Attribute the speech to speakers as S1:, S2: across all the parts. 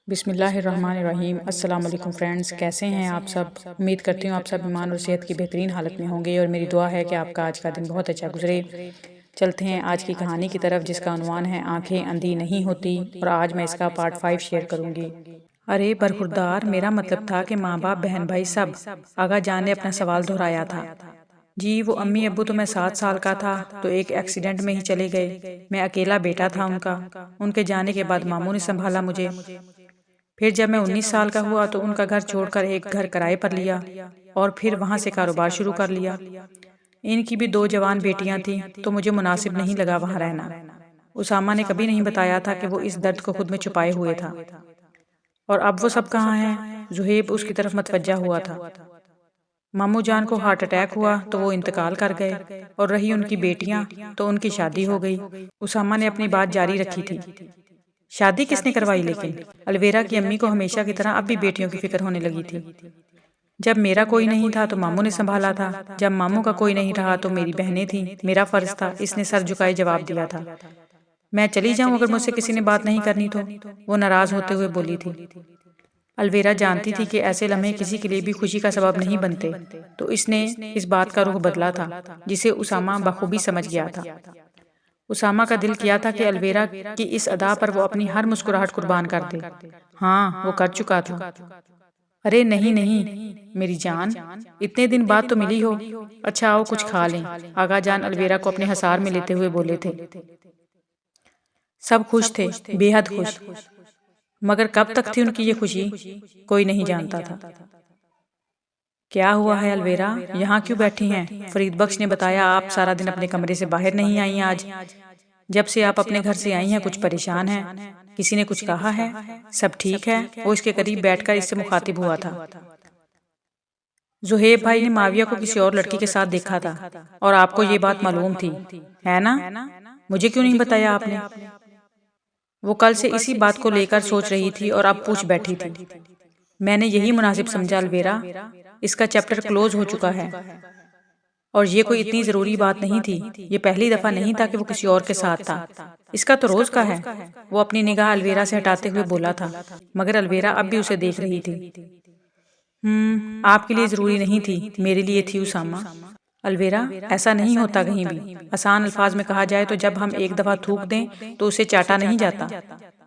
S1: बिस्मिल्लाहिर्रहमानिर्रहीम। अस्सलाम वालेकुम फ्रेंड्स, कैसे हैं आप सब। उम्मीद करती हूँ आप सब ईमान और सेहत की बेहतरीन हालत में होंगे और मेरी दुआ है कि आपका आज का दिन बहुत अच्छा गुजरे। चलते हैं आज की कहानी की तरफ जिसका उन्वान है आंखें अंधी नहीं होती और आज मैं इसका पार्ट 5 शेयर करूँगी। अरे बरखुरदार, मेरा मतलब था कि माँ बाप बहन भाई सब। आगा जान ने अपना सवाल दोहराया था। जी वो अम्मी अब्बू तो मैं 7 साल का था तो एक एक्सीडेंट में ही चले गए। मैं अकेला बेटा था उनका। उनके जाने के बाद मामू ने संभाला मुझे। फिर जब मैं 19 साल का हुआ तो उनका घर छोड़कर एक घर किराए पर लिया और फिर वहाँ से कारोबार शुरू कर लिया। इनकी भी 2 जवान बेटियां थीं तो मुझे मुनासिब नहीं लगा वहाँ रहना। उसामा ने कभी नहीं बताया था कि वो इस दर्द को खुद में छुपाए हुए था। और अब वो सब कहाँ हैं? जुहेब उसकी तरफ मतवज्जा हुआ था। मामू जान को हार्ट अटैक हुआ तो वो इंतकाल कर गए और रही उनकी बेटियां तो उनकी शादी हो गई। उसामा ने अपनी बात जारी रखी थी। शादी किसने करवाई? लेकिन अलवेरा की अम्मी को हमेशा की तरह अब भी बेटियों की फिक्र होने लगी थी। जब मेरा कोई नहीं था तो मामू ने संभाला था। जब मामू का कोई नहीं रहा तो मेरी बहनें थीं, मेरा फर्ज था। इसने सर झुकाए जवाब दिया था। मैं चली जाऊं अगर मुझसे किसी ने बात नहीं करनी तो? वो नाराज होते हुए बोली थी। अलवेरा जानती थी कि ऐसे लम्हे किसी के लिए भी खुशी का सबब नहीं बनते, तो इसने इस बात का रुख बदला था जिसे उसामा बखूबी समझ गया था। उसामा का दिल किया था कि अलवेरा की इस अदा पर वो अपनी हर मुस्कुराहट कुर्बान कर दे। हाँ, वो कर चुका था। अरे नहीं नहीं मेरी जान, इतने दिन बाद तो मिली हो। अच्छा आओ कुछ खा लें। आगा जान अलवेरा को अपने हसार में लेते हुए बोले थे। सब खुश थे, बेहद खुश। मगर कब तक थी उनकी ये खुशी, कोई नहीं जानता था। क्या हुआ है अलवेरा, यहाँ क्यों बैठी हैं? फरीद बख्श ने बताया आप सारा दिन अपने कमरे से बाहर नहीं आई आज। जब से आप अपने घर से आई हैं कुछ परेशान हैं। किसी ने कुछ कहा है? सब ठीक है? वो इसके करीब बैठकर इससे मुखातिब हुआ था। जुहेब भाई ने माविया को किसी और लड़की के साथ देखा था और आपको ये बात मालूम थी, है ना? मुझे क्यों नहीं बताया आपने? वो कल से इसी बात को लेकर सोच रही थी और अब पूछ बैठी थी। मैंने यही मुनासिब समझा अलवेरा, इसका चैप्टर क्लोज हो चुका है और ये कोई इतनी जरूरी बात नहीं थी। ये पहली दफा नहीं था कि वो किसी और के साथ था। इसका तो रोज का है। वो अपनी निगाह अलवेरा से हटाते हुए बोला था, मगर अलवेरा अब भी उसे देख रही थी। आपके लिए जरूरी नहीं थी, मेरे लिए थी उसामा। अलवेरा, ऐसा नहीं होता कहीं भी। आसान अल्फाज में कहा जाए तो जब हम एक दफा थूक दें तो उसे चाटा नहीं जाता।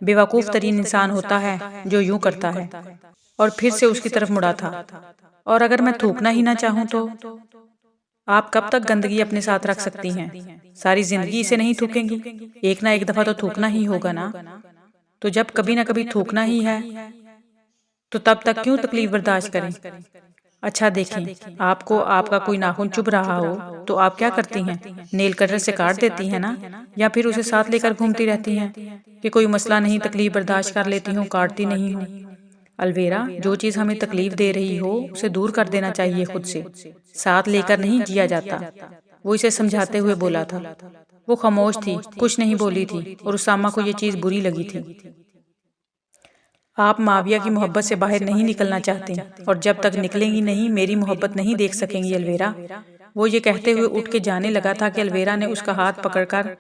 S1: बेवकूफ तरीन इंसान होता है जो यूं करता है। और फिर से उसकी तरफ मुड़ा था। और अगर मैं थूकना ही ना चाहूं तो? आप कब तक गंदगी अपने साथ रख सकती हैं? सारी जिंदगी इसे नहीं थूकेंगी? एक ना एक दफा तो थूकना ही होगा ना। तो जब कभी ना कभी थूकना ही है तो तब तक क्यों तकलीफ बर्दाश्त करें? अच्छा देखें, आपको आपका कोई नाखून चुभ रहा हो तो आप क्या करती हैं? नेल कटर से काट देती हैं ना, या फिर उसे साथ लेकर घूमती रहती हैं कि कोई मसला नहीं, तकलीफ बर्दाश्त कर लेती हूँ, काटती नहीं हूँ। अलवेरा, जो चीज हमें तकलीफ दे रही हो उसे दूर कर देना चाहिए खुद से, साथ लेकर नहीं जिया जाता। वो इसे समझाते हुए बोला था। वो खामोश थी, कुछ नहीं बोली थी और उसामा को ये चीज बुरी लगी थी। आप माविया की मोहब्बत से बाहर नहीं निकलना चाहते और जब तक निकलेंगी नहीं मेरी मोहब्बत नहीं देख सकेंगी अलवेरा। वो ये कहते हुए उठ के जाने लगा था कि अलवेरा ने उसका हाथ पकड़कर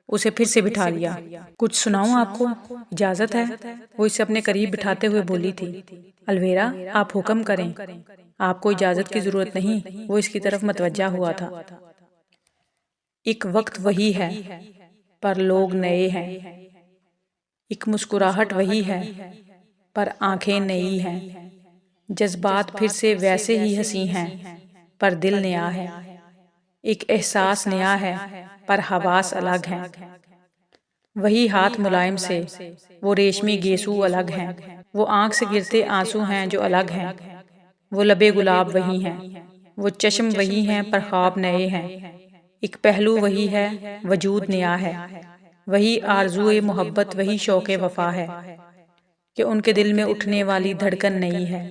S1: उसे फिर से बिठा लिया। कुछ सुनाऊं आपको, इजाजत है? वो इसे अपने करीब बिठाते हुए बोली थी। अलवेरा, आप हुक्म करें, आपको इजाजत की जरूरत नहीं। वो इसकी तरफ मतवज्जा हुआ था। एक वक्त वही है पर लोग नए हैं। एक मुस्कुराहट वही है पर आंखें नई हैं। जज्बात फिर से वैसे ही हंसी हैं पर दिल नया है। एक एहसास नया है पर हवास अलग हैं। वही हाथ मुलायम से, वो रेशमी गेसू अलग हैं। वो आंख से गिरते आंसू हैं जो अलग हैं। वो लबे गुलाब वही हैं। वो चश्म वही हैं पर ख्वाब नए हैं। एक पहलू वही है, वजूद नया है। वही आरज़ूए मोहब्बत, वही शौक़े वफा है कि उनके दिल में उठने वाली धड़कन नहीं है।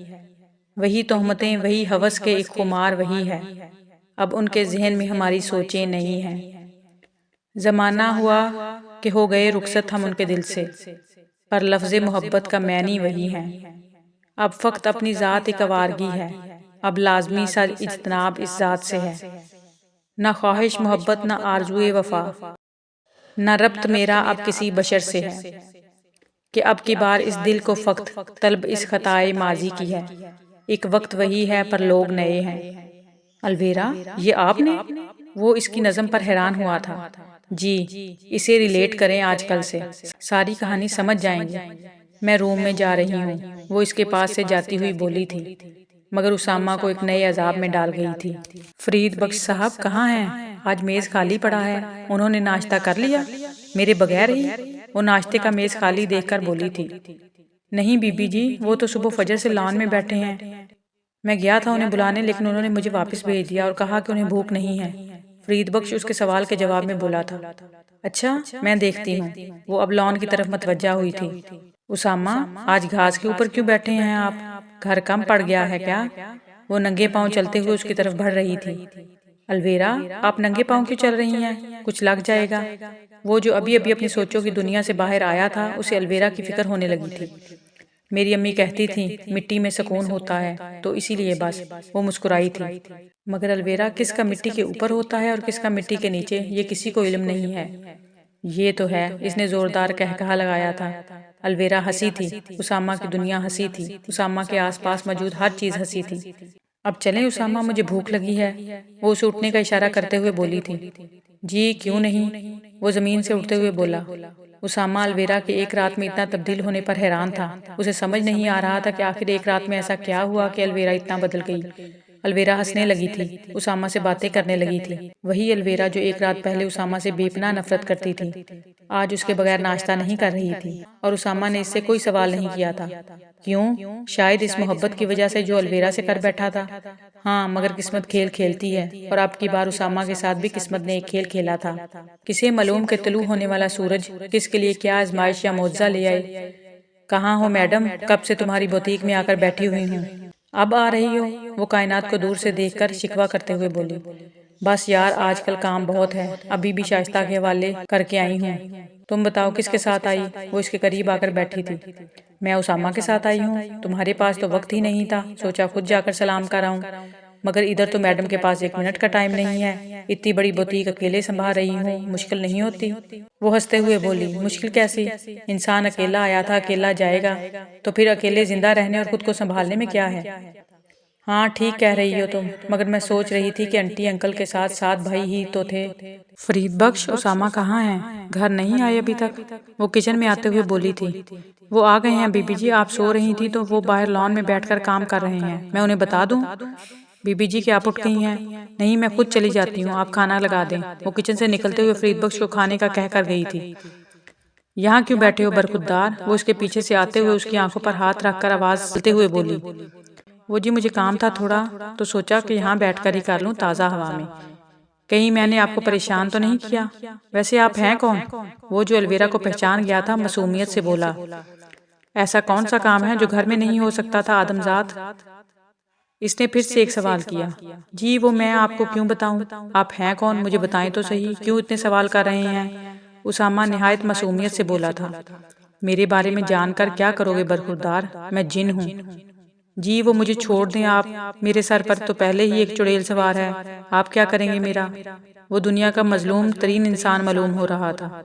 S1: वही तोहमतें, वही हवस के एक खुमार वही है। अब उनके जहन में हमारी सोचें नहीं हैं। ज़माना हुआ कि हो गए रुखसत हम उनके दिल से, पर लफ्ज़े मोहब्बत का मैनी वही है। अब फ़क्त अपनी ज़ात एक आवारगी है। अब लाजमी सर इज्तनाब इस ज़ात से है। न ख्वाहिश मोहब्बत, न आरज़ूए वफा, न रब्त मेरा अब किसी बशर से है कि अब की बार इस दिल को फक्त तलब इस खताए माजी की है। एक वक्त वही है पर लोग नए हैं। अलवेरा, ये आपने? वो इसकी नज़म पर हैरान हुआ था। जी, इसे रिलेट करें आजकल से, सारी कहानी समझ जाएंगे। मैं रूम में जा रही हूँ, वो इसके पास से जाती हुई बोली थी, मगर उसामा को एक नए अजाब में डाल गई थी। फरीद बख्श साहब कहाँ हैं? आज मेज़ खाली पड़ा है। उन्होंने नाश्ता कर लिया? मेरे बगैर ही? वो नाश्ते का मेज़ खाली देखकर बोली थी। नहीं बीबी जी, वो तो सुबह फजर से लॉन में बैठे हैं। मैं गया था उन्हें बुलाने, लेकिन उन्होंने मुझे वापस भेज दिया और कहा कि उन्हें भूख नहीं है। फरीद बख्श उसके सवाल के जवाब में बोला था। अच्छा, मैं देखती हूँ। वो अब लॉन की तरफ मतवज्जा हुई थी। उसामा, आज घास के ऊपर क्यों बैठे हैं आप? घर कम पड़ गया है क्या? वो नंगे पांव चलते हुए उसकी तरफ बढ़ रही थी। अलवेरा, आप नंगे पांव क्यों चल रही हैं? कुछ लग जाएगा। वो जो अभी अभी अपनी सोचों की दुनिया से बाहर आया था, उसे अलवेरा की फिक्र होने लगी थी। मेरी अम्मी कहती थी मिट्टी में सुकून होता है, तो इसीलिए बस। वो मुस्कुराई थी। मगर अलवेरा, किसका मिट्टी के ऊपर होता है और किसका मिट्टी के नीचे, ये किसी को इल्म नहीं है। ये तो है, इसने जोरदार कहकहा लगाया था। अलवेरा हंसी थी। उसामा की दुनिया हंसी थी। उसामा के आसपास मौजूद हर चीज हंसी थी। अब चलें उसामा, मुझे भूख लगी है। वो उसे उठने का इशारा करते हुए बोली थी। जी क्यों नहीं, वो जमीन से उठते हुए बोला। उसामा अलवेरा के एक रात में इतना तब्दील होने पर हैरान था। उसे समझ नहीं आ रहा था कि आखिर एक रात में ऐसा क्या हुआ कि अलवेरा इतना बदल गई। अलवेरा हंसने लगी थी, उसामा से बातें करने लगी थी। वही अलवेरा जो एक रात पहले उसामा से बेपनाह नफरत करती थी, आज उसके बगैर नाश्ता नहीं कर रही थी। और उसामा ने इससे कोई सवाल नहीं किया था। क्यों? शायद इस मोहब्बत की वजह से जो अलवेरा से कर बैठा था। हाँ, मगर किस्मत खेल खेलती है, और अब की बार उसामा के साथ भी किस्मत ने एक खेल खेला था। किसे मालूम के तलू होने वाला सूरज किसके लिए क्या आजमाइश या मुआवजा ले आए। कहाँ हो मैडम? कब से तुम्हारी बुटीक में आकर बैठी हुई हूँ। अब आ रही हो? वो कायनात को दूर से देखकर शिकवा करते हुए बोली। बस यार, आजकल काम बहुत है। अभी भी शाइस्ता के हवाले करके आई हूँ। तुम बताओ किसके साथ आई? वो इसके करीब आकर बैठी थी। मैं उसामा के साथ आई हूँ। तुम्हारे पास तो वक्त ही नहीं था, सोचा खुद जाकर सलाम कर आऊं। मगर इधर तो मैडम के पास 1 मिनट का टाइम नहीं है। इतनी बड़ी बुटीक अकेले संभाल रही हूँ, मुश्किल नहीं होती? वो हंसते हुए बोली। मुश्किल कैसी? इंसान अकेला आया था, अकेला जाएगा, तो फिर अकेले जिंदा रहने और खुद को संभालने में क्या है? हाँ ठीक कह रही हो तुम, मगर मैं सोच रही थी कि आंटी अंकल के साथ 7 भाई ही तो थे। फरीद बख्श, उसामा कहाँ है? घर नहीं आए अभी तक? वो किचन में आते हुए बोली थी। वो आ गए हैं बीबी जी, आप सो रही थी तो वो बाहर लॉन में बैठकर काम कर रहे हैं। मैं उन्हें बता दूं? बीबी जी, क्या आप उठ गई हैं? नहीं, मैं खुद चली जाती हूँ, आप खाना लगा दें। वो किचन से निकलते हुए फरीद बख्श को खाने का कह कर गई थी। यहाँ क्यों बैठे हो बरखुरदार? वो उसके पीछे से आते हुए उसकी आंखों पर हाथ रखकर आवाज चलते हुए बोली। वो जी, मुझे काम था थोड़ा, तो सोचा कि यहाँ बैठकर ही कर लूँ ताज़ा हवा में। कहीं मैंने आपको परेशान तो नहीं किया? वैसे आप हैं कौन? वो जो अलवेरा को पहचान गया था मासूमियत से बोला। ऐसा कौन सा काम है जो घर में नहीं हो सकता था आदमजात? इसने फिर से एक सवाल किया। जी, वो मैं आपको क्यों बताऊं? आप हैं कौन, मुझे बताएं तो सही, क्यों इतने सवाल कर रहे हैं? उसामा निहायत मासूमियत से बोला था। मेरे बारे में जानकर क्या करोगे बरखुरदार? मैं जिन हूँ। जी, वो मुझे छोड़ दें आप, मेरे सर पर तो पहले ही एक चुड़ैल सवार है, आप क्या करेंगे मेरा? वो दुनिया का मजलूम तरीन इंसान मालूम हो रहा था।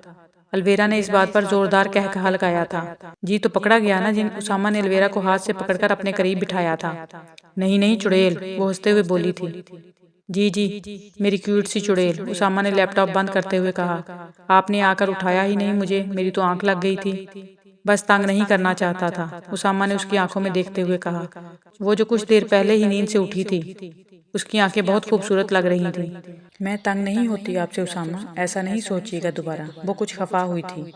S1: अलवेरा ने इस बात पर जोरदार कहकहा लगाया था। जी, तो पकड़ा गया ना जिन? उसामा ने अलवेरा को हाथ से पकड़कर अपने करीब बिठाया था। नहीं नहीं चुड़ैल, वो हंसते हुए बोली थी। जी जी, मेरी क्यूट सी चुड़ैल, उसामा ने लैपटॉप बंद करते हुए कहा। आपने आकर उठाया ही नहीं मुझे, मेरी तो आंख लग गई थी। बस तंग नहीं करना चाहता था, उसामा ने उसकी आंखों में देखते हुए कहा। वो जो कुछ देर पहले ही नींद से उठी थी, उसकी आंखें बहुत खूबसूरत लग रही थी। मैं तंग नहीं होती आपसे उसामा, ऐसा नहीं सोचिएगा दोबारा। वो कुछ खफा हुई थी।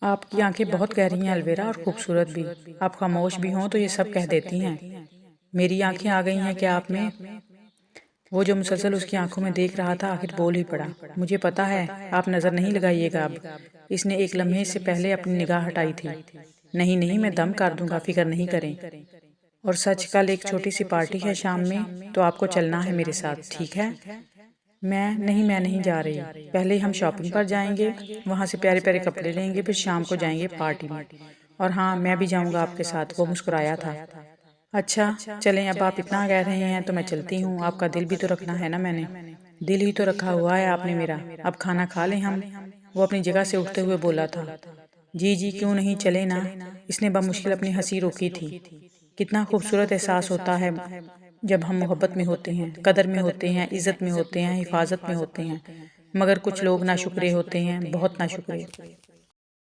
S1: आपकी आंखें बहुत गहरी हैं अलवेरा, और खूबसूरत भी। आप खामोश भी हों तो ये सब कह देती हैं। मेरी आंखें आ गई हैं क्या आप में? वो जो मुसलसल उसकी आंखों में देख रहा था आखिर बोल ही पड़ा। मुझे पता है, आप नजर नहीं लगाइएगा अब। इसने एक लम्हे से पहले अपनी निगाह हटाई थी। नहीं नहीं, मैं दम कर दूंगा, फिक्र नहीं करें। और सच, कल एक छोटी सी पार्टी है शाम में, तो आपको चलना है मेरे साथ, ठीक है? मैं नहीं जा रही। पहले हम शॉपिंग पर जाएंगे, वहाँ से प्यारे प्यारे कपड़े लेंगे, फिर शाम को जाएंगे पार्टी में। और हाँ, मैं भी जाऊंगा आपके साथ। वो मुस्कुराया था। अच्छा चलें, अब आप इतना कह रहे हैं तो मैं चलती हूँ। आपका दिल भी तो रखना है ना मैंने। दिल ही तो रखा हुआ है आपने मेरा। अब खाना खा लें हम। वो अपनी जगह से उठते हुए बोला था। जी जी क्यों नहीं, चले ना। इसने बमुश्किल अपनी हंसी रोकी थी। कितना खूबसूरत एहसास होता है जब हम मोहब्बत में होते हैं, कदर में होते हैं, इज़्ज़त में होते हैं, हिफाजत में होते हैं, मगर कुछ लोग नाशुक्रे होते हैं, बहुत नाशुक्रे।